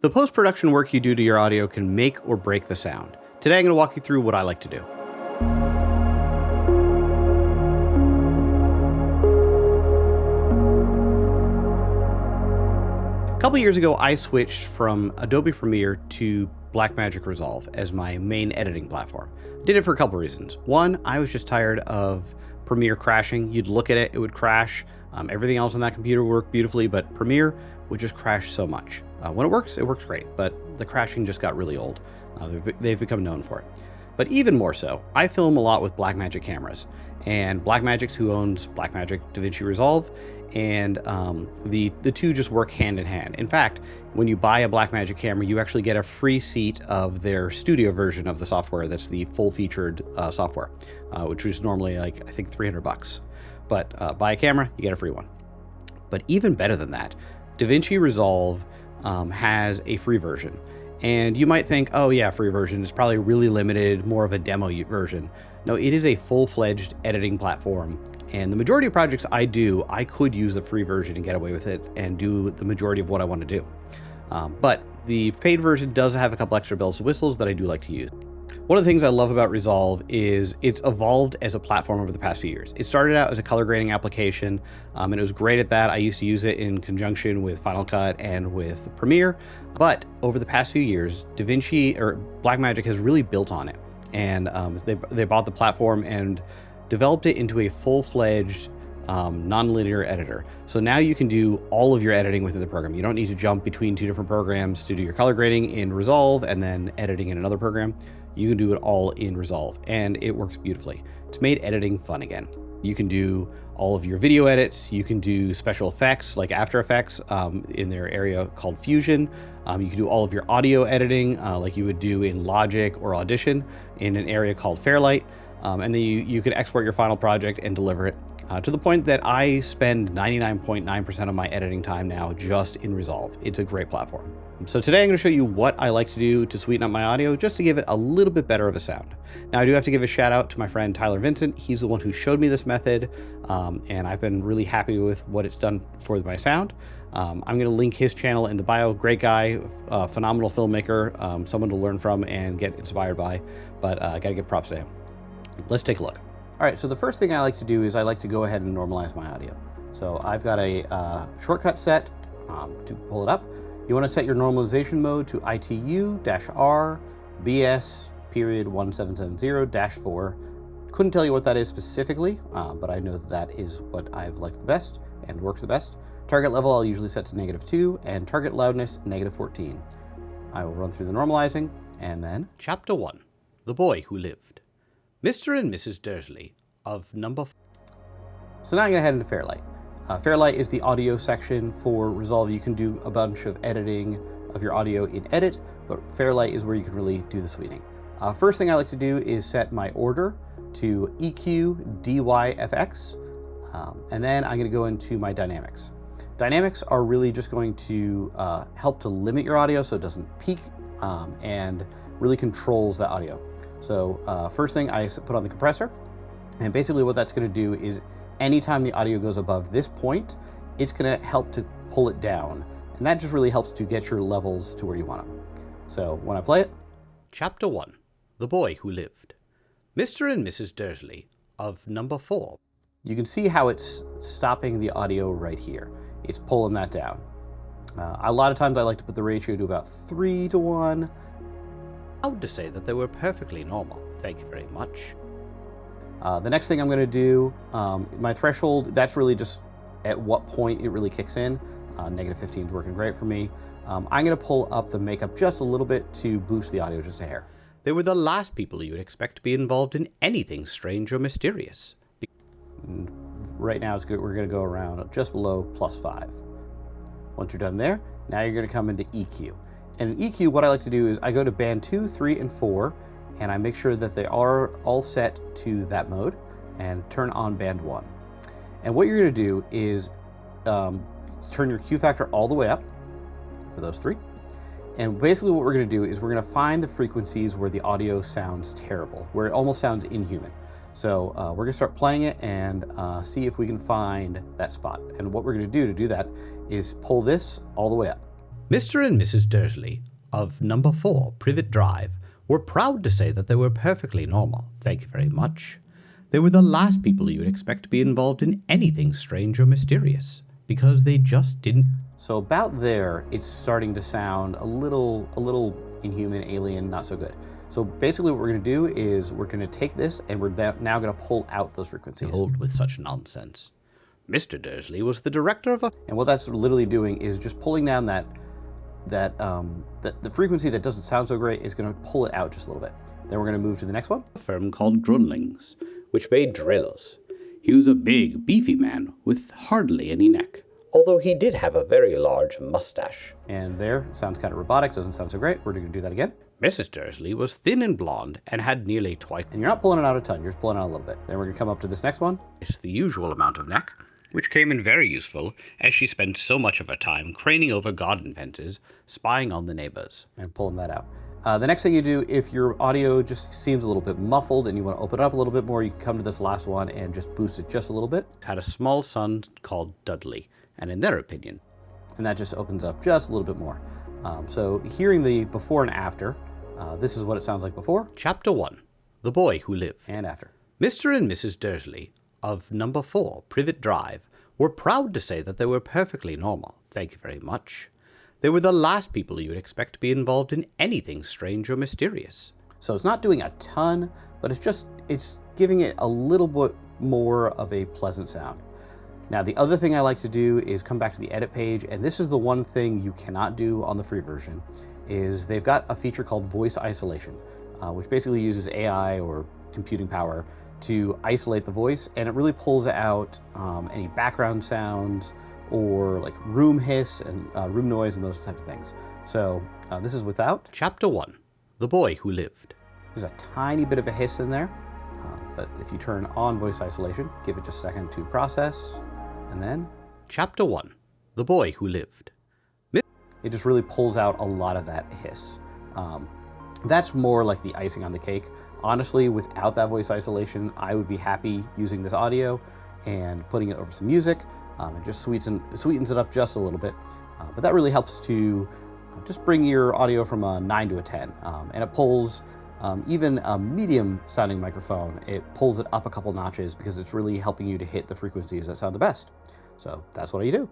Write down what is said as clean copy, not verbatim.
The post-production work you do to your audio can make or break the sound. Today I'm going to walk you through what I like to do. A couple years ago, I switched from Adobe Premiere to Blackmagic Resolve as my main editing platform. Did it for a couple reasons. One, I was just tired of Premiere crashing. You'd look at it, it would crash. Everything else on that computer worked beautifully, but Premiere would just crash so much. When it works great, but the crashing just got really old. They've become known for it. But even more so, I film a lot with Blackmagic cameras, and Blackmagic's who owns Blackmagic DaVinci Resolve, and the two just work hand in hand. In fact, when you buy a Blackmagic camera, you actually get a free seat of their studio version of the software. That's the full-featured software, which is normally like, I think, $300. But buy a camera, you get a free one. But even better than that, DaVinci Resolve has a free version. And you might think, oh yeah, free version is probably really limited, more of a demo version. No, it is a full-fledged editing platform. And the majority of projects I do, I could use the free version and get away with it and do the majority of what I want to do. But the paid version does have a couple extra bells and whistles that I do like to use. One of the things I love about Resolve is it's evolved as a platform over the past few years. It started out as a color grading application, and it was great at that. I used to use it in conjunction with Final Cut and with Premiere, but over the past few years, Blackmagic has really built on it, and they bought the platform and developed it into a full-fledged non-linear editor. So now you can do all of your editing within the program. You don't need to jump between two different programs to do your color grading in Resolve and then editing in another program. You can do it all in Resolve, and it works beautifully. It's made editing fun again. You can do all of your video edits. You can do special effects like After Effects in their area called Fusion. You can do all of your audio editing like you would do in Logic or Audition in an area called Fairlight. And then you can export your final project and deliver it to the point that I spend 99.9% of my editing time now just in Resolve. It's a great platform. So today I'm going to show you what I like to do to sweeten up my audio just to give it a little bit better of a sound. Now I do have to give a shout out to my friend Tyler Vincent. He's the one who showed me this method, and I've been really happy with what it's done for my sound. I'm going to link his channel in the bio. Great guy, phenomenal filmmaker, someone to learn from and get inspired by, but I got to give props to him. Let's take a look. All right, so the first thing I like to do is I like to go ahead and normalize my audio. So I've got a shortcut set to pull it up. You want to set your normalization mode to ITU-R BS period 1770-4. Couldn't tell you what that is specifically, but I know that is what I've liked the best and works the best. Target level I'll usually set to -2 and target loudness -14. I will run through the normalizing and then Chapter 1, The Boy Who Lived. Mr. and Mrs. Dursley of number 4. So now I'm going to head into Fairlight. Fairlight is the audio section for Resolve. You can do a bunch of editing of your audio in Edit, but Fairlight is where you can really do the sweetening. First thing I like to do is set my order to EQ DYFX, and then I'm going to go into my dynamics. Dynamics are really just going to help to limit your audio so it doesn't peak and really controls the audio. So first thing, I put on the compressor, and basically what that's going to do is anytime the audio goes above this point, it's going to help to pull it down, and that just really helps to get your levels to where you want them. So when I play it, Chapter 1, The Boy Who Lived. Mr. and Mrs. Dursley of number 4. You can see how it's stopping the audio right here. It's pulling that down. A lot of times I like to put the ratio to about 3:1. I would just say that they were perfectly normal. Thank you very much. The next thing I'm going to do, my threshold, that's really just at what point it really kicks in. -15 is working great for me. I'm going to pull up the makeup just a little bit to boost the audio just a hair. They were the last people you would expect to be involved in anything strange or mysterious. And right now we're going to go around just below +5. Once you're done there, now you're going to come into EQ. And in EQ, what I like to do is I go to band 2, 3, and 4, and I make sure that they are all set to that mode and turn on band 1. And what you're going to do is turn your Q factor all the way up for those 3. And basically what we're going to do is we're going to find the frequencies where the audio sounds terrible, where it almost sounds inhuman. So we're going to start playing it and see if we can find that spot. And what we're going to do that is pull this all the way up. Mr. and Mrs. Dursley of number 4 Privet Drive were proud to say that they were perfectly normal. Thank you very much. They were the last people you'd expect to be involved in anything strange or mysterious, because they just didn't. So about there, it's starting to sound a little inhuman, alien, not so good. So basically what we're going to do is we're going to take this and we're now going to pull out those frequencies. Hold with such nonsense. Mr. Dursley was the director of a... And what that's literally doing is just pulling down that the frequency that doesn't sound so great is going to pull it out just a little bit. Then we're going to move to the next one. A firm called Drunlings, which made drills. He was a big, beefy man with hardly any neck, although he did have a very large mustache. And there, sounds kind of robotic, doesn't sound so great. We're going to do that again. Mrs. Dursley was thin and blonde and had nearly twice... And you're not pulling it out a ton, you're just pulling it out a little bit. Then we're going to come up to this next one. It's the usual amount of neck, which came in very useful as she spent so much of her time craning over garden fences, spying on the neighbors, and pulling that out. The next thing you do, if your audio just seems a little bit muffled and you want to open it up a little bit more, you can come to this last one and just boost it just a little bit. It had a small son called Dudley, and in their opinion, and that just opens up just a little bit more. So hearing the before and after, this is what it sounds like before. Chapter 1, The Boy Who Lived. And after. Mr. and Mrs. Dursley of number 4 Privet Drive were proud to say that they were perfectly normal. Thank you very much. They were the last people you'd expect to be involved in anything strange or mysterious. So it's not doing a ton, but it's giving it a little bit more of a pleasant sound. Now, the other thing I like to do is come back to the edit page, and this is the one thing you cannot do on the free version, is they've got a feature called voice isolation, which basically uses AI or computing power to isolate the voice, and it really pulls out any background sounds or like room hiss and room noise and those types of things. So this is without. Chapter 1, The Boy Who Lived. There's a tiny bit of a hiss in there, but if you turn on voice isolation, give it just a second to process, and then Chapter 1, The Boy Who Lived. It just really pulls out a lot of that hiss. That's more like the icing on the cake. Honestly, without that voice isolation, I would be happy using this audio and putting it over some music. It just sweetens it up just a little bit. But that really helps to just bring your audio from a 9 to a 10. And it pulls, even a medium sounding microphone, it pulls it up a couple notches because it's really helping you to hit the frequencies that sound the best. So that's what you do.